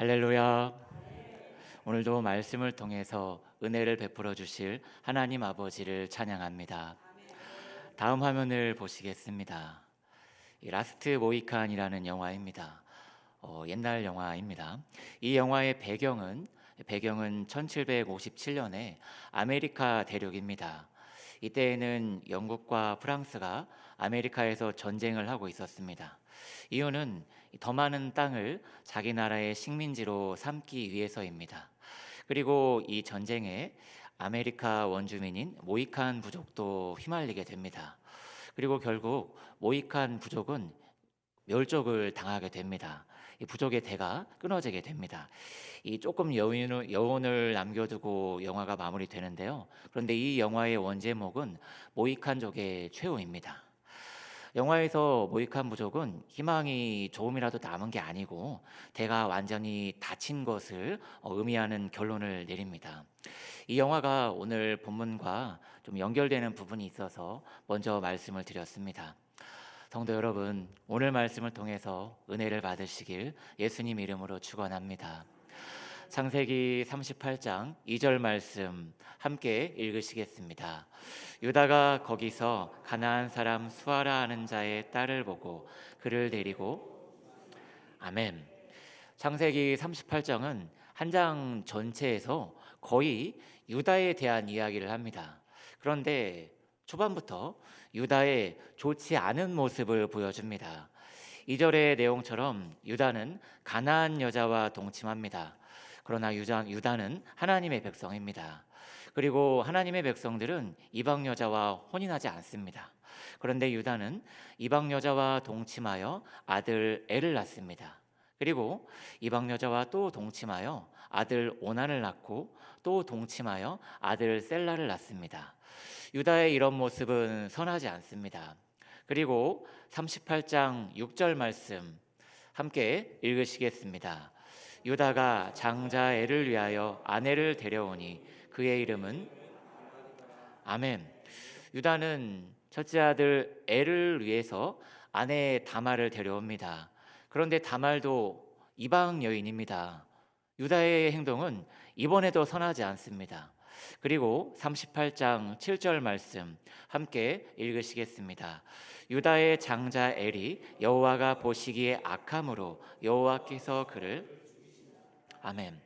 할렐루야. 오늘도 말씀을 통해서 은혜를 베풀어 주실 하나님 아버지를 찬양합니다. 다음 화면을 보시겠습니다. 이 라스트 모이칸이라는 영화입니다. 옛날 영화입니다. 이 영화의 배경은 1757년에 아메리카 대륙입니다. 이때에는 영국과 프랑스가 아메리카에서 전쟁을 하고 있었습니다. 이유는 더 많은 땅을 자기 나라의 식민지로 삼기 위해서입니다. 그리고 이 전쟁에 아메리카 원주민인 모이칸 부족도 휘말리게 됩니다. 그리고 결국 모이칸 부족은 멸족을 당하게 됩니다. 이 부족의 대가 끊어지게 됩니다. 이 조금 여운을 남겨두고 영화가 마무리되는데요. 그런데 이 영화의 원제목은 모이칸족의 최후입니다. 영화에서 모이칸 부족은 희망이 조금이라도 남은 게 아니고 대가 완전히 닫힌 것을 의미하는 결론을 내립니다. 이 영화가 오늘 본문과 좀 연결되는 부분이 있어서 먼저 말씀을 드렸습니다. 성도 여러분, 오늘 말씀을 통해서 은혜를 받으시길 예수님 이름으로 축원합니다. 창세기 38장 2절 말씀 함께 읽으시겠습니다. 유다가 거기서 가나안 사람 수아라 하는 자의 딸을 보고 그를 데리고 아멘. 창세기 38장은 한 장 전체에서 거의 유다에 대한 이야기를 합니다. 그런데 초반부터 유다의 좋지 않은 모습을 보여줍니다. 2절의 내용처럼 유다는 가나안 여자와 동침합니다. 그러나 유다는 하나님의 백성입니다. 그리고 하나님의 백성들은 이방 여자와 혼인하지 않습니다. 그런데 유다는 이방 여자와 동침하여 아들 엘을 낳습니다. 그리고 이방 여자와 또 동침하여 아들 오난을 낳고 또 동침하여 아들 셀라를 낳습니다. 유다의 이런 모습은 선하지 않습니다. 그리고 38장 6절 말씀 함께 읽으시겠습니다. 유다가 장자 엘을 위하여 아내를 데려오니 그의 이름은 아멘. 유다는 첫째 아들 엘을 위해서 아내 다말을 데려옵니다. 그런데 다말도 이방 여인입니다. 유다의 행동은 이번에도 선하지 않습니다. 그리고 38장 7절 말씀 함께 읽으시겠습니다. 유다의 장자 엘이 여호와가 보시기에 악함으로 여호와께서 그를 아멘.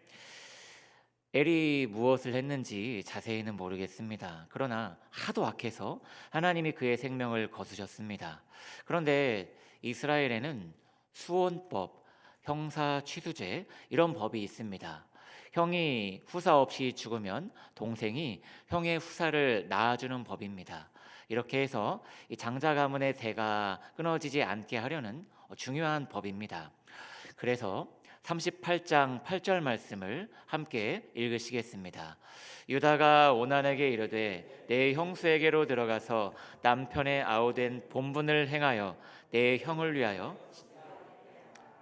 엘이 무엇을 했는지 자세히는 모르겠습니다. 그러나 하도 악해서 하나님이 그의 생명을 거두셨습니다. 그런데 이스라엘에는 수혼법, 형사 취수죄 이런 법이 있습니다. 형이 후사 없이 죽으면 동생이 형의 후사를 낳아주는 법입니다. 이렇게 해서 이 장자 가문의 대가 끊어지지 않게 하려는 중요한 법입니다. 그래서 38장 8절 말씀을 함께 읽으시겠습니다. 유다가 오난에게 이르되 내 형수에게로 들어가서 남편의 아우된 본분을 행하여 내 형을 위하여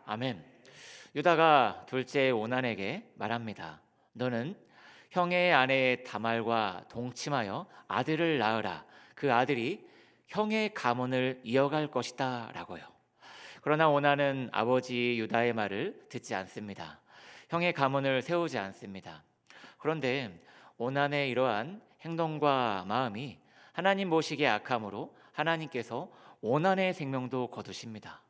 아멘. 유다가 둘째 오난에게 말합니다. 너는 형의 아내 다말과 동침하여 아들을 낳으라. 그 아들이 형의 가문을 이어갈 것이다 라고요. 그러나 오난은 아버지 유다의 말을 듣지 않습니다. 형의 가문을 세우지 않습니다. 그런데 오난의 이러한 행동과 마음이 하나님 보시기에 악함으로 하나님께서 오난의 생명도 거두십니다.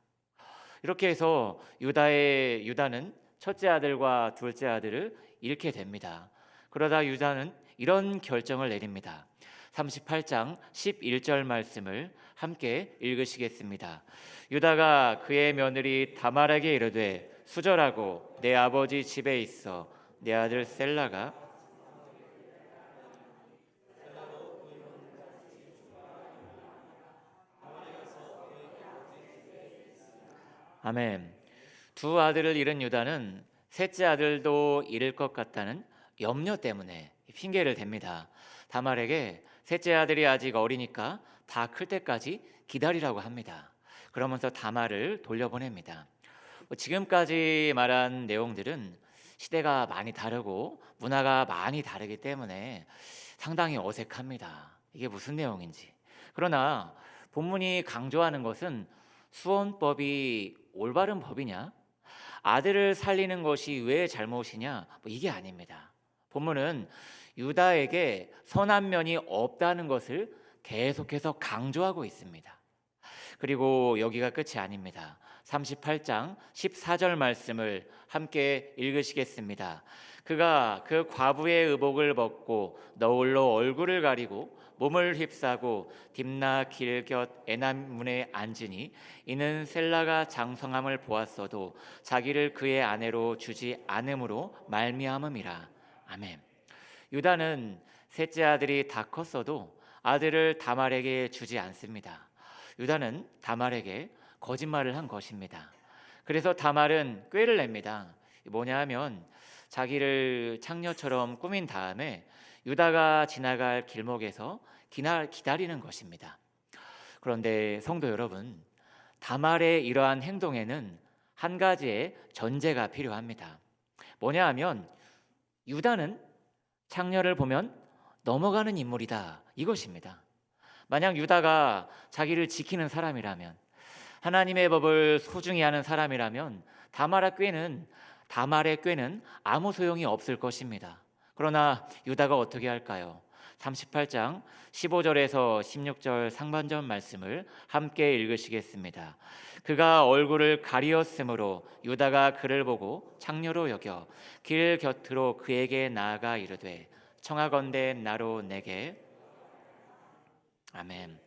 이렇게 해서 유다는 첫째 아들과 둘째 아들을 잃게 됩니다. 그러다 유다는 이런 결정을 내립니다. 38장 11절 말씀을 함께 읽으시겠습니다. 유다가 그의 며느리 다말에게 이르되 수절하고 내 아버지 집에 있어 내 아들 셀라가 아멘. 두 아들을 잃은 유다는 셋째 아들도 잃을 것 같다는 염려 때문에 핑계를 댑니다. 다말에게 셋째 아들이 아직 어리니까 다 클 때까지 기다리라고 합니다. 그러면서 다말을 돌려보냅니다. 지금까지 말한 내용들은 시대가 많이 다르고 문화가 많이 다르기 때문에 상당히 어색합니다. 이게 무슨 내용인지. 그러나 본문이 강조하는 것은 수혼법이 올바른 법이냐? 아들을 살리는 것이 왜 잘못이냐? 이게 아닙니다. 본문은 유다에게 선한 면이 없다는 것을 계속해서 강조하고 있습니다. 그리고 여기가 끝이 아닙니다. 38장 14절 말씀을 함께 읽으시겠습니다. 그가 그 과부의 의복을 벗고 너울로 얼굴을 가리고 몸을 휩싸고 딥나 길 곁 에남 문에 앉으니 이는 셀라가 장성함을 보았어도 자기를 그의 아내로 주지 않음으로 말미암음이라. 아멘. 유다는 셋째 아들이 다 컸어도 아들을 다말에게 주지 않습니다. 유다는 다말에게 거짓말을 한 것입니다. 그래서 다말은 꾀를 냅니다. 뭐냐 하면 자기를 창녀처럼 꾸민 다음에 유다가 지나갈 길목에서 기다리는 것입니다. 그런데 성도 여러분, 다말의 이러한 행동에는 한 가지의 전제가 필요합니다. 뭐냐 하면 유다는 창녀를 보면 넘어가는 인물이다, 이것입니다. 만약 유다가 자기를 지키는 사람이라면, 하나님의 법을 소중히 하는 사람이라면 다말의 꾀는 아무 소용이 없을 것입니다. 그러나 유다가 어떻게 할까요? 38장 15절에서 16절 상반절 말씀을 함께 읽으시겠습니다. 그가 얼굴을 가리었으므로 유다가 그를 보고 창녀로 여겨 길 곁으로 그에게 나아가 이르되 청하건대 나로 내게. 아멘.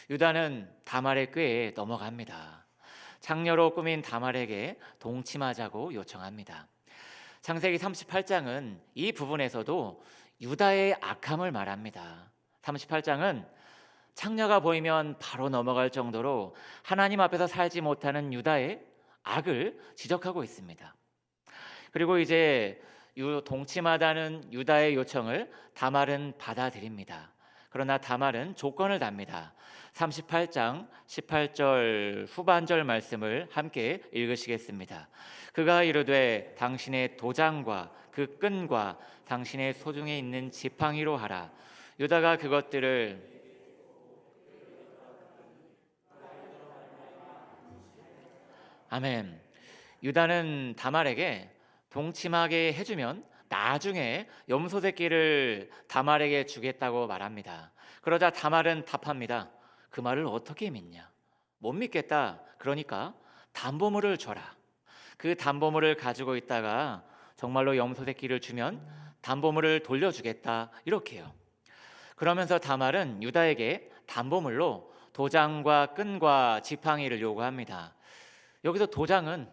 유다는 다말의 꾀에 넘어갑니다. 창녀로 꾸민 다말에게 동침하자고 요청합니다. 창세기 38장은 이 부분에서도 유다의 악함을 말합니다. 38장은 창녀가 보이면 바로 넘어갈 정도로 하나님 앞에서 살지 못하는 유다의 악을 지적하고 있습니다. 그리고 이제 동침하다는 유다의 요청을 다말은 받아들입니다. 그러나 다말은 조건을 답니다. 38장 18절 후반절 말씀을 함께 읽으시겠습니다. 그가 이르되 당신의 도장과 그 끈과 당신의 소중에 있는 지팡이로 하라. 유다가 그것들을 아멘. 유다는 다말에게 동침하게 해주면 나중에 염소 새끼를 다말에게 주겠다고 말합니다. 그러자 다말은 답합니다. 그 말을 어떻게 믿냐? 못 믿겠다. 그러니까 담보물을 줘라. 그 담보물을 가지고 있다가 정말로 염소 새끼를 주면 담보물을 돌려주겠다, 이렇게요. 그러면서 다말은 유다에게 담보물로 도장과 끈과 지팡이를 요구합니다. 여기서 도장은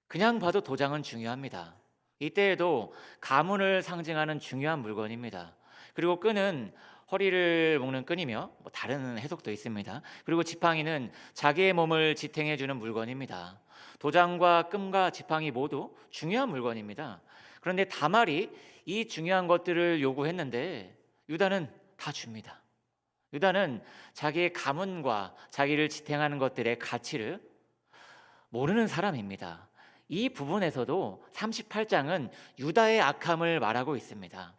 그냥 봐도 도장은 중요합니다. 이때에도 가문을 상징하는 중요한 물건입니다. 그리고 끈은 허리를 묶는 끈이며 다른 해석도 있습니다. 그리고 지팡이는 자기의 몸을 지탱해 주는 물건입니다. 도장과 끈과 지팡이 모두 중요한 물건입니다. 그런데 다말이 이 중요한 것들을 요구했는데 유다는 다 줍니다. 유다는 자기의 가문과 자기를 지탱하는 것들의 가치를 모르는 사람입니다. 이 부분에서도 38장은 유다의 악함을 말하고 있습니다.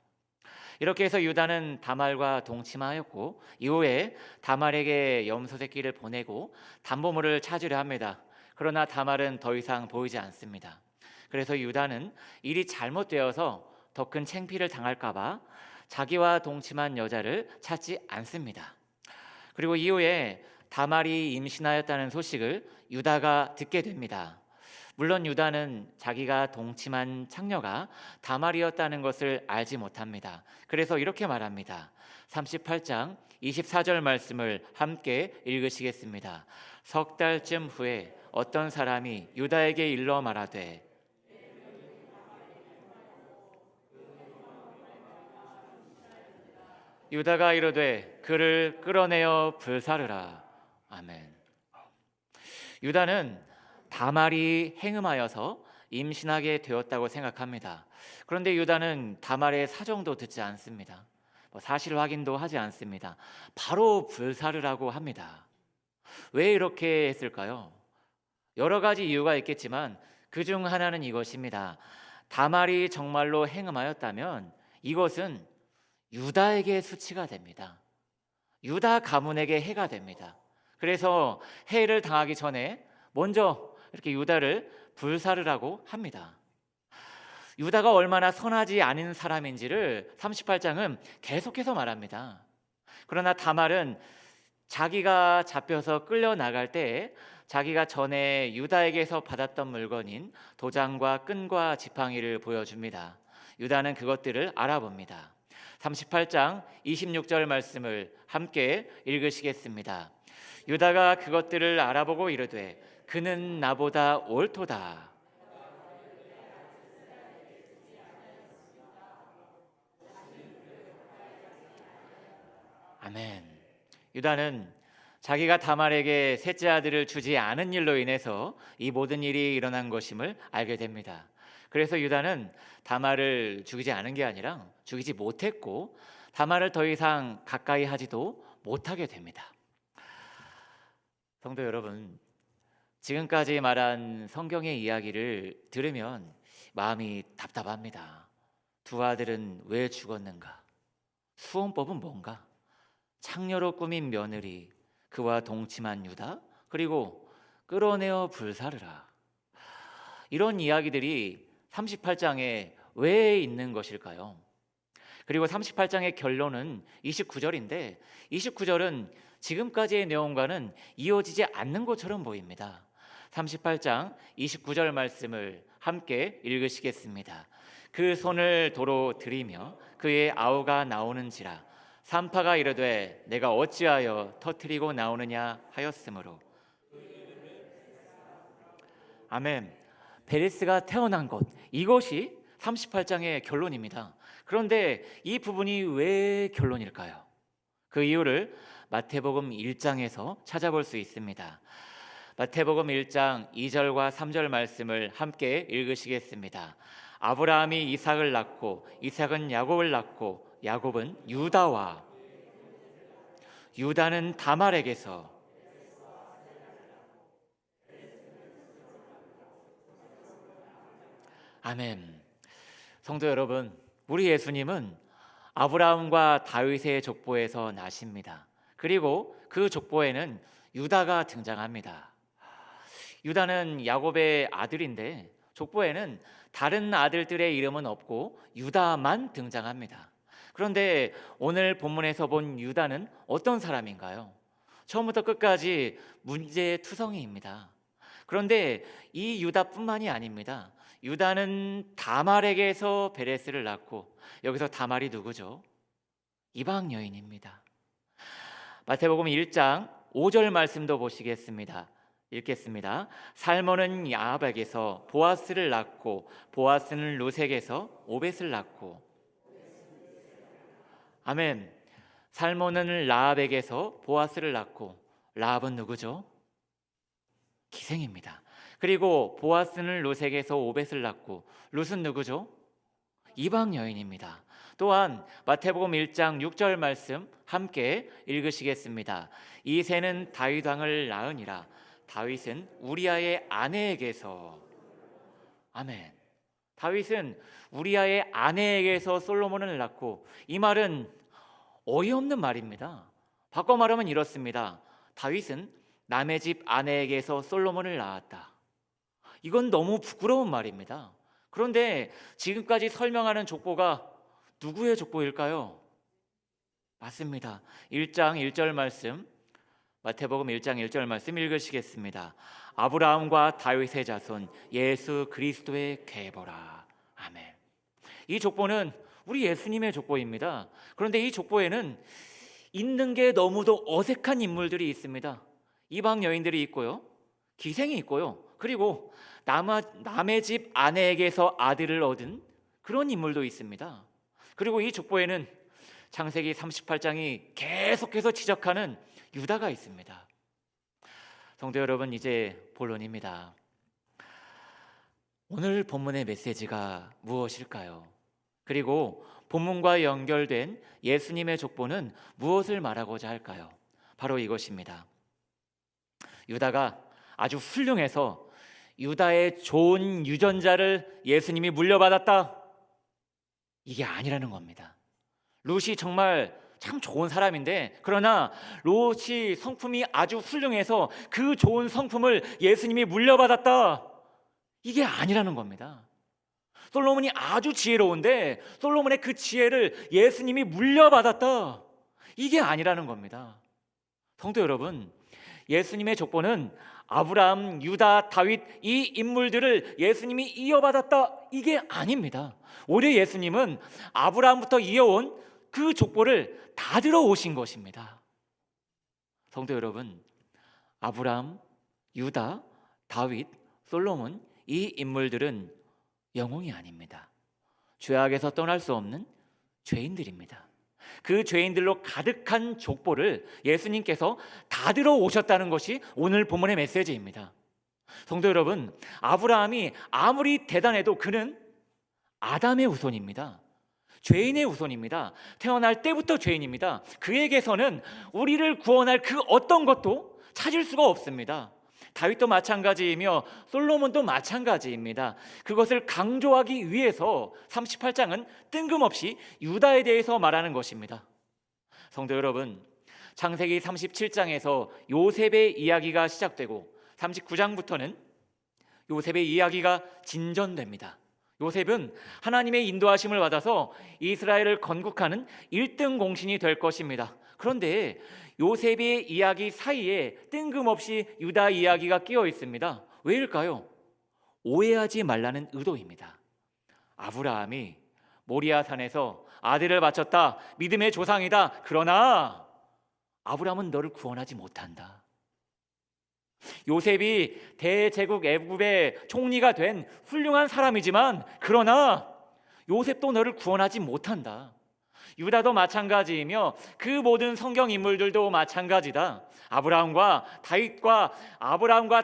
이렇게 해서 유다는 다말과 동침하였고 이후에 다말에게 염소 새끼를 보내고 담보물을 찾으려 합니다. 그러나 다말은 더 이상 보이지 않습니다. 그래서 유다는 일이 잘못되어서 더 큰 창피를 당할까 봐 자기와 동침한 여자를 찾지 않습니다. 그리고 이후에 다말이 임신하였다는 소식을 유다가 듣게 됩니다. 물론 유다는 자기가 동침한 창녀가 다말이었다는 것을 알지 못합니다. 그래서 이렇게 말합니다. 38장 24절 말씀을 함께 읽으시겠습니다. 석 달쯤 후에 어떤 사람이 유다에게 일러 말하되 유다가 이르되 그를 끌어내어 불사르라. 아멘. 유다는 다말이 행음하여서 임신하게 되었다고 생각합니다. 그런데 유다는 다말의 사정도 듣지 않습니다. 사실 확인도 하지 않습니다. 바로 불사르라고 합니다. 왜 이렇게 했을까요? 여러 가지 이유가 있겠지만 그중 하나는 이것입니다. 다말이 정말로 행음하였다면 이것은 유다에게 수치가 됩니다. 유다 가문에게 해가 됩니다. 그래서 해를 당하기 전에 먼저 이렇게 유다를 불사르라고 합니다. 유다가 얼마나 선하지 않은 사람인지를 38장은 계속해서 말합니다. 그러나 다말은 자기가 잡혀서 끌려나갈 때 자기가 전에 유다에게서 받았던 물건인 도장과 끈과 지팡이를 보여줍니다. 유다는 그것들을 알아봅니다. 38장 26절 말씀을 함께 읽으시겠습니다. 유다가 그것들을 알아보고 이르되 그는 나보다 옳도다. 아멘. 유다는 자기가 다말에게 셋째 아들을 주지 않은 일로 인해서 이 모든 일이 일어난 것임을 알게 됩니다. 그래서 유다는 다말을 죽이지 않은 게 아니라 죽이지 못했고 다말을 더 이상 가까이 하지도 못하게 됩니다. 성도 여러분, 지금까지 말한 성경의 이야기를 들으면 마음이 답답합니다. 두 아들은 왜 죽었는가? 수원법은 뭔가? 창녀로 꾸민 며느리, 그와 동침한 유다, 그리고 끌어내어 불사르라. 이런 이야기들이 38장에 왜 있는 것일까요? 그리고 38장의 결론은 29절인데 29절은 지금까지의 내용과는 이어지지 않는 것처럼 보입니다. 38장 29절 말씀을 함께 읽으시겠습니다. 그 손을 도로 들이며 그의 아우가 나오는지라 산파가 이르되 내가 어찌하여 터뜨리고 나오느냐 하였으므로. 아멘. 베레스가 태어난 것, 이것이 38장의 결론입니다. 그런데 이 부분이 왜 결론일까요? 그 이유를 마태복음 1장에서 찾아볼 수 있습니다. 마태복음 1장 2절과 3절 말씀을 함께 읽으시겠습니다. 아브라함이 이삭을 낳고 이삭은 야곱을 낳고 야곱은 유다와 유다는 다말에게서. 아멘. 성도 여러분, 우리 예수님은 아브라함과 다윗의 족보에서 나십니다. 그리고 그 족보에는 유다가 등장합니다. 유다는 야곱의 아들인데 족보에는 다른 아들들의 이름은 없고 유다만 등장합니다. 그런데 오늘 본문에서 본 유다는 어떤 사람인가요? 처음부터 끝까지 문제투성이입니다. 그런데 이 유다뿐만이 아닙니다. 유다는 다말에게서 베레스를 낳고, 여기서 다말이 누구죠? 이방 여인입니다. 마태복음 1장 5절 말씀도 보시겠습니다. 읽겠습니다. 살몬은 야합에게서 보아스를 낳고 보아스는 루색에서 오벳을 낳고. 아멘. 살몬은 라합에게서 보아스를 낳고, 라합은 누구죠? 기생입니다. 그리고 보아스는 루색에서 오벳을 낳고, 룻은 누구죠? 이방 여인입니다. 또한 마태복음 1장 6절 말씀 함께 읽으시겠습니다. 이새는 다윗 왕을 낳으니라. 다윗은 우리아의 아내에게서. 아멘. 다윗은 우리아의 아내에게서 솔로몬을 낳고, 이 말은 어이없는 말입니다. 바꿔 말하면 이렇습니다. 다윗은 남의 집 아내에게서 솔로몬을 낳았다. 이건 너무 부끄러운 말입니다. 그런데 지금까지 설명하는 족보가 누구의 족보일까요? 맞습니다. 1장 1절 말씀, 마태복음 1장 1절 말씀 읽으시겠습니다. 아브라함과 다윗의 자손 예수 그리스도의 계보라. 아멘. 이 족보는 우리 예수님의 족보입니다. 그런데 이 족보에는 있는 게 너무도 어색한 인물들이 있습니다. 이방 여인들이 있고요, 기생이 있고요, 그리고 남의 집 아내에게서 아들을 얻은 그런 인물도 있습니다. 그리고 이 족보에는 창세기 38장이 계속해서 지적하는 유다가 있습니다. 성도 여러분, 이제 본론입니다. 오늘 본문의 메시지가 무엇일까요? 그리고 본문과 연결된 예수님의 족보는 무엇을 말하고자 할까요? 바로 이것입니다. 유다가 아주 훌륭해서 유다의 좋은 유전자를 예수님이 물려받았다, 이게 아니라는 겁니다. 룻이 정말 참 좋은 사람인데, 그러나 롯이 성품이 아주 훌륭해서 그 좋은 성품을 예수님이 물려받았다, 이게 아니라는 겁니다. 솔로몬이 아주 지혜로운데 솔로몬의 그 지혜를 예수님이 물려받았다. 이게 아니라는 겁니다. 성도 여러분, 예수님의 족보는 아브라함, 유다, 다윗 이 인물들을 예수님이 이어받았다. 이게 아닙니다. 오히려 예수님은 아브라함부터 이어온 그 족보를 다 들어오신 것입니다. 성도 여러분, 아브라함, 유다, 다윗, 솔로몬 이 인물들은 영웅이 아닙니다. 죄악에서 떠날 수 없는 죄인들입니다. 그 죄인들로 가득한 족보를 예수님께서 다 들어오셨다는 것이 오늘 본문의 메시지입니다. 성도 여러분, 아브라함이 아무리 대단해도 그는 아담의 후손입니다. 죄인의 후손입니다. 태어날 때부터 죄인입니다. 그에게서는 우리를 구원할 그 어떤 것도 찾을 수가 없습니다. 다윗도 마찬가지이며 솔로몬도 마찬가지입니다. 그것을 강조하기 위해서 38장은 뜬금없이 유다에 대해서 말하는 것입니다. 성도 여러분, 창세기 37장에서 요셉의 이야기가 시작되고 39장부터는 요셉의 이야기가 진전됩니다. 요셉은 하나님의 인도하심을 받아서 이스라엘을 건국하는 1등 공신이 될 것입니다. 그런데 요셉의 이야기 사이에 뜬금없이 유다 이야기가 끼어 있습니다. 왜일까요? 오해하지 말라는 의도입니다. 아브라함이 모리아산에서 아들을 바쳤다. 믿음의 조상이다. 그러나 아브라함은 너를 구원하지 못한다. 요셉이 대제국 애굽의 총리가 된 훌륭한 사람이지만 그러나 요셉도 너를 구원하지 못한다. 유다도 마찬가지이며 그 모든 성경 인물들도 마찬가지다. 아브라함과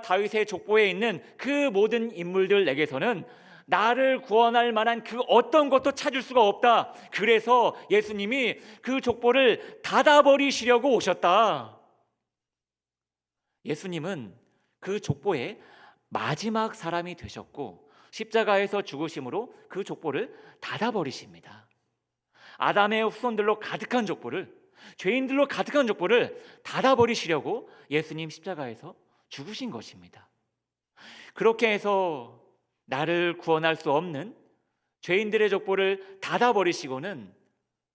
다윗의 족보에 있는 그 모든 인물들에게서는 나를 구원할 만한 그 어떤 것도 찾을 수가 없다. 그래서 예수님이 그 족보를 닫아버리시려고 오셨다. 예수님은 그 족보의 마지막 사람이 되셨고 십자가에서 죽으심으로 그 족보를 닫아버리십니다. 아담의 후손들로 가득한 족보를, 죄인들로 가득한 족보를 닫아버리시려고 예수님 십자가에서 죽으신 것입니다. 그렇게 해서 나를 구원할 수 없는 죄인들의 족보를 닫아버리시고는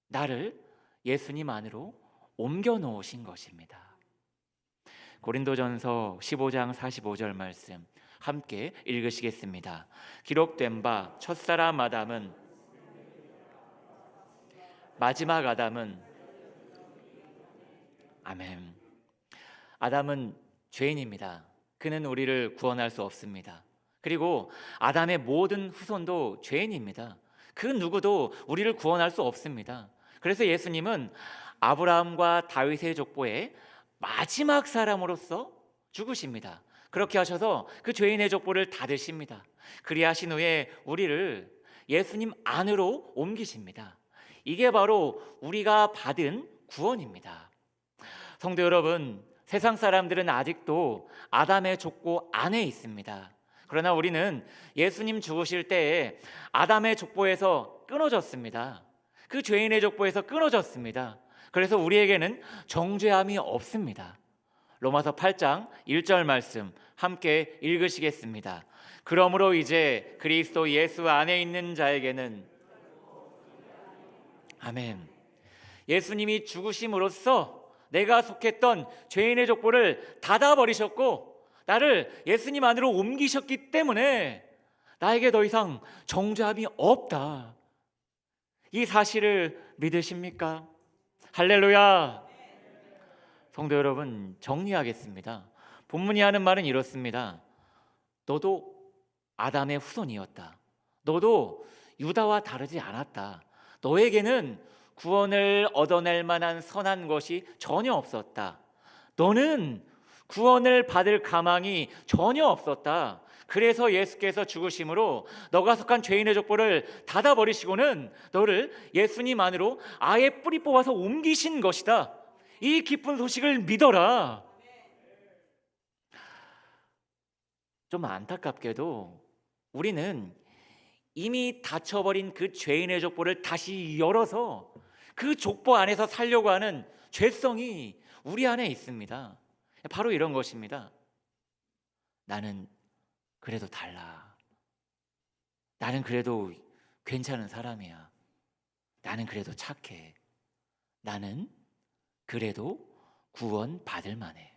나를 예수님 안으로 옮겨 놓으신 것입니다. 고린도전서 15장 45절 말씀 함께 읽으시겠습니다. 기록된 바 첫사람 아담은 마지막 아담은 아멘. 아담은 죄인입니다. 그는 우리를 구원할 수 없습니다. 그리고 아담의 모든 후손도 죄인입니다. 그 누구도 우리를 구원할 수 없습니다. 그래서 예수님은 아브라함과 다윗의 족보의 마지막 사람으로서 죽으십니다. 그렇게 하셔서 그 죄인의 족보를 닫으십니다. 그리하신 후에 우리를 예수님 안으로 옮기십니다. 이게 바로 우리가 받은 구원입니다. 성도 여러분, 세상 사람들은 아직도 아담의 족보 안에 있습니다. 그러나 우리는 예수님 죽으실 때에 아담의 족보에서 끊어졌습니다. 그 죄인의 족보에서 끊어졌습니다. 그래서 우리에게는 정죄함이 없습니다. 로마서 8장 1절 말씀 함께 읽으시겠습니다. 그러므로 이제 그리스도 예수 안에 있는 자에게는 아멘. 예수님이 죽으심으로써 내가 속했던 죄인의 족보를 닫아버리셨고 나를 예수님 안으로 옮기셨기 때문에 나에게 더 이상 정죄함이 없다. 이 사실을 믿으십니까? 할렐루야. 성도 여러분, 정리하겠습니다. 본문이 하는 말은 이렇습니다. 너도 아담의 후손이었다. 너도 유다와 다르지 않았다. 너에게는 구원을 얻어낼 만한 선한 것이 전혀 없었다. 너는 구원을 받을 가망이 전혀 없었다. 그래서 예수께서 죽으심으로 너가 속한 죄인의 족보를 닫아버리시고는 너를 예수님 안으로 아예 뿌리 뽑아서 옮기신 것이다. 이 기쁜 소식을 믿어라. 좀 안타깝게도 우리는 이미 닫혀버린 그 죄인의 족보를 다시 열어서 그 족보 안에서 살려고 하는 죄성이 우리 안에 있습니다. 바로 이런 것입니다. 나는 그래도 달라. 나는 그래도 괜찮은 사람이야. 나는 그래도 착해. 나는 그래도 구원 받을 만해.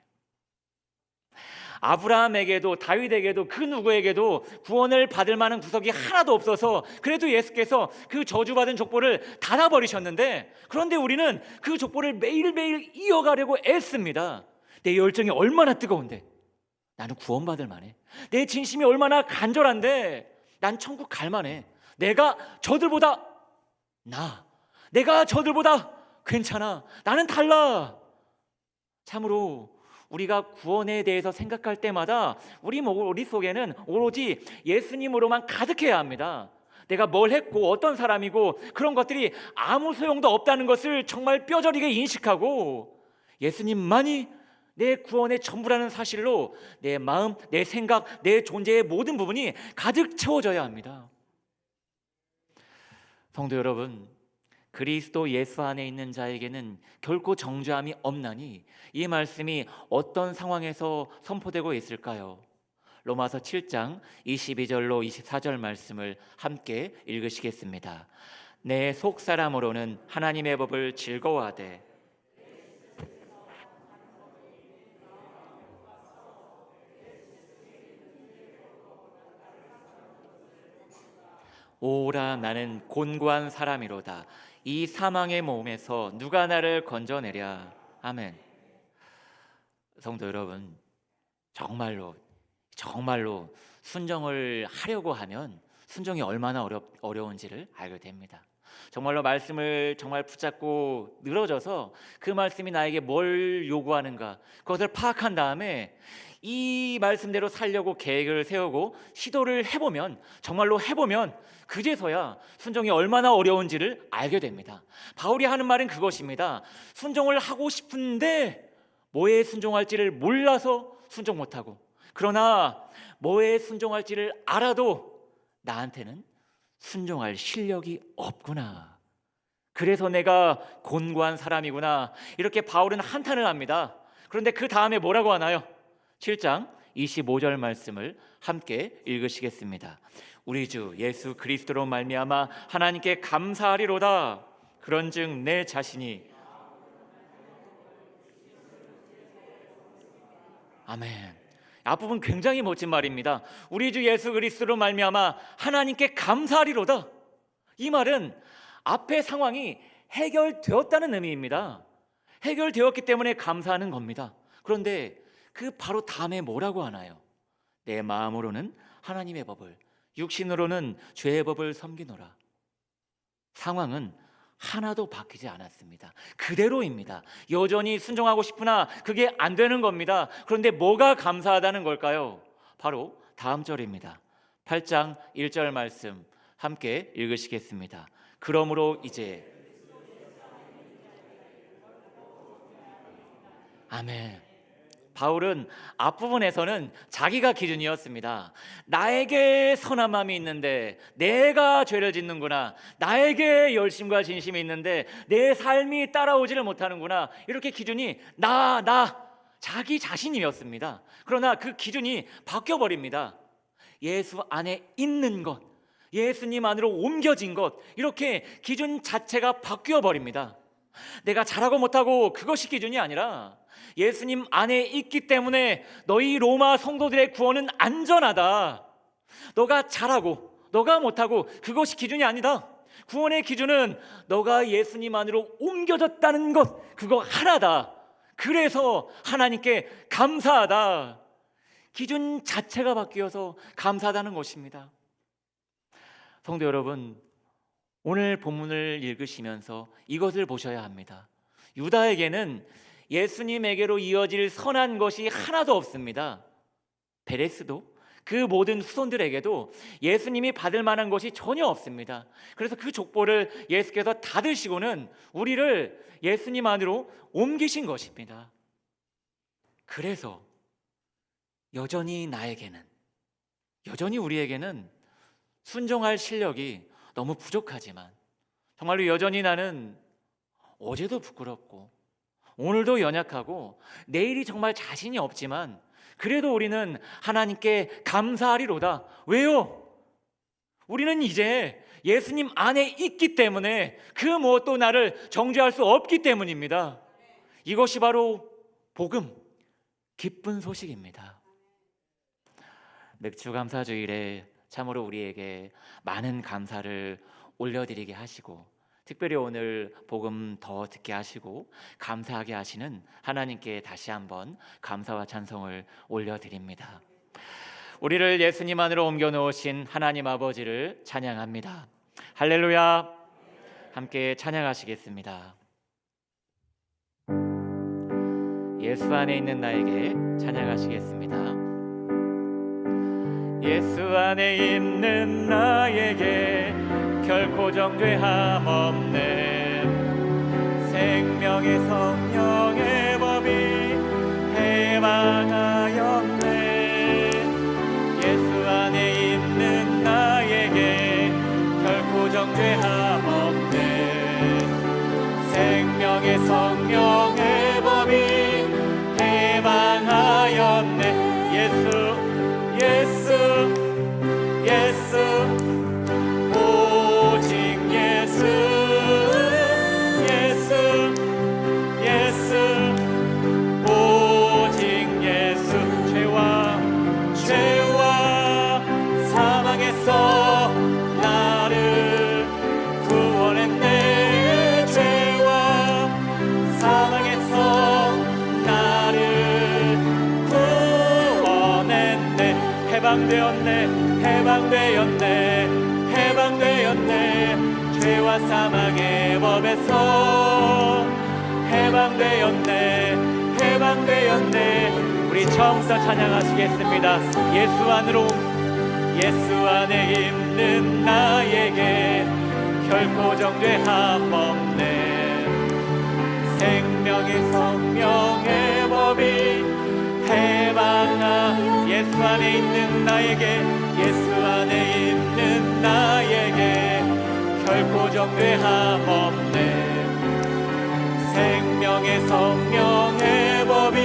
아브라함에게도 다윗에게도 그 누구에게도 구원을 받을 만한 구석이 하나도 없어서 그래도 예수께서 그 저주받은 족보를 닫아버리셨는데, 그런데 우리는 그 족보를 매일매일 이어가려고 애씁니다. 내 열정이 얼마나 뜨거운데 나는 구원받을 만해. 내 진심이 얼마나 간절한데 난 천국 갈 만해. 내가 저들보다 내가 저들보다 괜찮아. 나는 달라. 참으로 우리가 구원에 대해서 생각할 때마다 우리 머릿속에는 오로지 예수님으로만 가득해야 합니다. 내가 뭘 했고 어떤 사람이고 그런 것들이 아무 소용도 없다는 것을 정말 뼈저리게 인식하고 예수님만이 내 구원의 전부라는 사실로 내 마음, 내 생각, 내 존재의 모든 부분이 가득 채워져야 합니다. 성도 여러분, 그리스도 예수 안에 있는 자에게는 결코 정죄함이 없나니 이 말씀이 어떤 상황에서 선포되고 있을까요? 로마서 7장 22절로 24절 말씀을 함께 읽으시겠습니다. 내 속사람으로는 하나님의 법을 즐거워하되 오라 나는 곤고한 사람이로다. 이 사망의 몸에서 누가 나를 건져내랴. 아멘. 성도 여러분, 정말로 순종을 하려고 하면 순종이 얼마나 어려운지를 알게 됩니다. 정말로 말씀을 정말 붙잡고 늘어져서 그 말씀이 나에게 뭘 요구하는가 그것을 파악한 다음에 이 말씀대로 살려고 계획을 세우고 시도를 해보면, 정말로 해보면 그제서야 순종이 얼마나 어려운지를 알게 됩니다. 바울이 하는 말은 그것입니다. 순종을 하고 싶은데 뭐에 순종할지를 몰라서 순종 못하고, 그러나 뭐에 순종할지를 알아도 나한테는 순종할 실력이 없구나. 그래서 내가 곤고한 사람이구나. 이렇게 바울은 한탄을 합니다. 그런데 그 다음에 뭐라고 하나요? 7장 25절 말씀을 함께 읽으시겠습니다. 우리 주 예수 그리스도로 말미암아 하나님께 감사하리로다. 그런즉 내 자신이 아멘. 앞부분 굉장히 멋진 말입니다. 우리 주 예수 그리스도로 말미암아 하나님께 감사하리로다. 이 말은 앞의 상황이 해결되었다는 의미입니다. 해결되었기 때문에 감사하는 겁니다. 그런데 그 바로 다음에 뭐라고 하나요? 내 마음으로는 하나님의 법을, 육신으로는 죄의 법을 섬기노라. 상황은 하나도 바뀌지 않았습니다. 그대로입니다. 여전히 순종하고 싶으나 그게 안 되는 겁니다. 그런데 뭐가 감사하다는 걸까요? 바로 다음 절입니다. 8장 1절 말씀 함께 읽으시겠습니다. 그러므로 이제 아멘. 바울은 앞부분에서는 자기가 기준이었습니다. 나에게 선한 마음이 있는데 내가 죄를 짓는구나. 나에게 열심과 진심이 있는데 내 삶이 따라오지를 못하는구나. 이렇게 기준이 자기 자신이었습니다. 그러나 그 기준이 바뀌어버립니다. 예수 안에 있는 것, 예수님 안으로 옮겨진 것, 이렇게 기준 자체가 바뀌어버립니다. 내가 잘하고 못하고 그것이 기준이 아니라 예수님 안에 있기 때문에 너희 로마 성도들의 구원은 안전하다. 너가 잘하고 너가 못하고 그것이 기준이 아니다. 구원의 기준은 너가 예수님 안으로 옮겨졌다는 것, 그거 하나다. 그래서 하나님께 감사하다. 기준 자체가 바뀌어서 감사하다는 것입니다. 성도 여러분, 오늘 본문을 읽으시면서 이것을 보셔야 합니다. 유다에게는 예수님에게로 이어질 선한 것이 하나도 없습니다. 베레스도 그 모든 후손들에게도 예수님이 받을 만한 것이 전혀 없습니다. 그래서 그 족보를 예수께서 닫으시고는 우리를 예수님 안으로 옮기신 것입니다. 그래서 여전히 우리에게는 순종할 실력이 너무 부족하지만, 정말로 여전히 나는 어제도 부끄럽고 오늘도 연약하고 내일이 정말 자신이 없지만 그래도 우리는 하나님께 감사하리로다. 왜요? 우리는 이제 예수님 안에 있기 때문에 그 무엇도 나를 정죄할 수 없기 때문입니다. 이것이 바로 복음, 기쁜 소식입니다. 맥주 감사주일에 참으로 우리에게 많은 감사를 올려드리게 하시고, 특별히 오늘 복음 더 듣게 하시고 감사하게 하시는 하나님께 다시 한번 감사와 찬송을 올려드립니다. 우리를 예수님 안으로 옮겨 놓으신 하나님 아버지를 찬양합니다. 할렐루야. 함께 찬양하시겠습니다. 예수 안에 있는 나에게 찬양하시겠습니다. 예수 안에 있는 나에게 결코 정죄함 없네. 생명의 성령의 법이 해방하였네. 예수 안에 있는 나에게 결코 정죄함 없네. 생명의 성령의 법이 해방하였네. 예수 오직 예수 오직 예수. 죄와 사망에서 나를 구원했네. 죄와 사망에서 나를 구원했네. 해방되었네. 죄와 사망의 법에서 해방되었네. 우리 처음부터 찬양하시겠습니다. 예수 안에 있는 나에게 결코 정죄함 없네. 생명의 성령의 법이 해방하. 예수 안에 있는 나에게 결코 정죄함 없네. 생명의 성령의 법이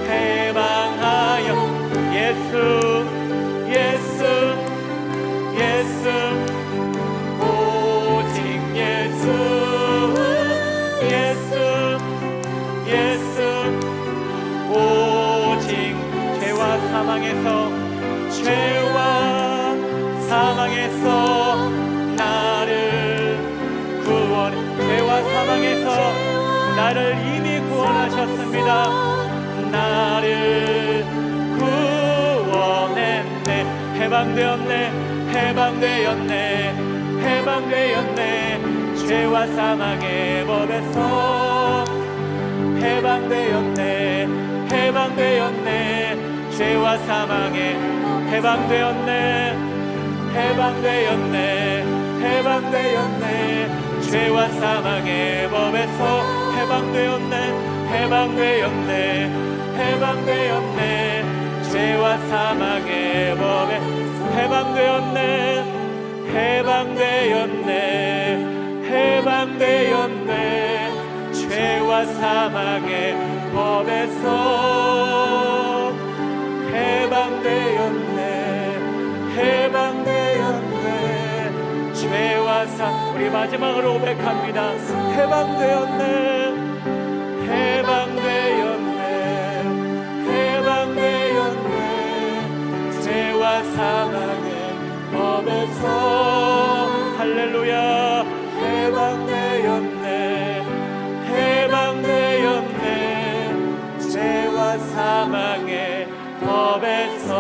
해방하여. 예수 오직 예수 오직. 죄와 사망에서 나를 구원. 죄와 사망에서 나를 이미 구원하셨습니다. 나를 구원했네. 해방되었네. 죄와 사망의 법에서 해방되었네. 죄와 사망의 해방되었네. 죄와 사망의 법에서 해방되었네. 죄와 사망의 법에 해방되었네. 죄와 사망의 법에서 해방되었네. 죄와 우리 마지막으로 고백합니다. 해방되었네. 죄와 사망의 법에서 할렐루야. 해방되었네. 죄와 사망의 법에서